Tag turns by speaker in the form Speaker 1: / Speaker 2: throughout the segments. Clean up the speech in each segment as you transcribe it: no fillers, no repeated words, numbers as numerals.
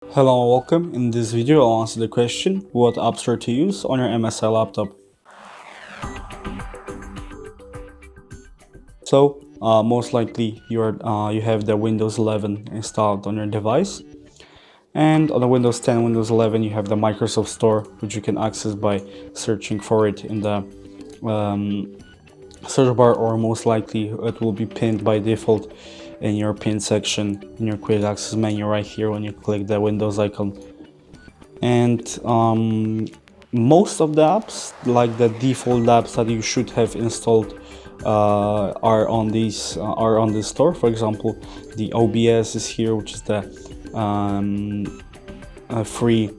Speaker 1: Hello and welcome. In this video I'll answer the question what Appstore to use on your MSI laptop. So most likely you have the Windows 11 installed on your device, and on the Windows 10, Windows 11 you have the Microsoft Store, which you can access by searching for it in the search bar, or most likely it will be pinned by default in your pin section in your quick access menu right here when you click the Windows icon. And most of the apps, like the default apps that you should have installed, are on this store. For example, the OBS is here, which is the a free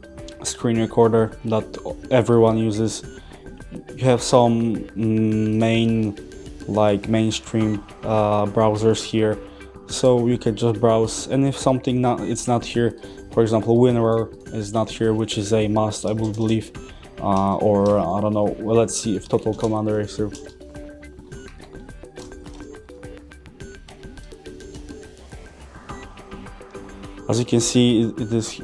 Speaker 1: screen recorder that everyone uses. You have some mainstream browsers here, so you can just browse, and if something it's not here, for example WinRAR is not here, which is a must, I would believe, or I don't know. Well, let's see if Total Commander is here. As you can see, it is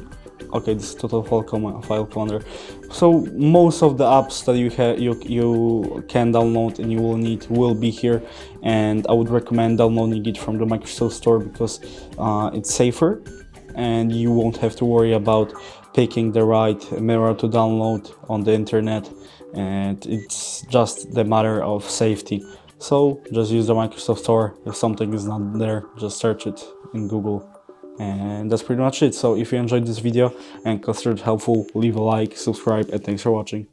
Speaker 1: okay. This is Total File Commander. So most of the apps that you can download and you will need will be here, and I would recommend downloading it from the Microsoft Store because it's safer and you won't have to worry about picking the right mirror to download on the internet, and it's just the matter of safety. So just use the Microsoft Store. If something is not there, just search it in Google. And that's pretty much it. So if you enjoyed this video and considered it helpful, leave a like, subscribe, and thanks for watching.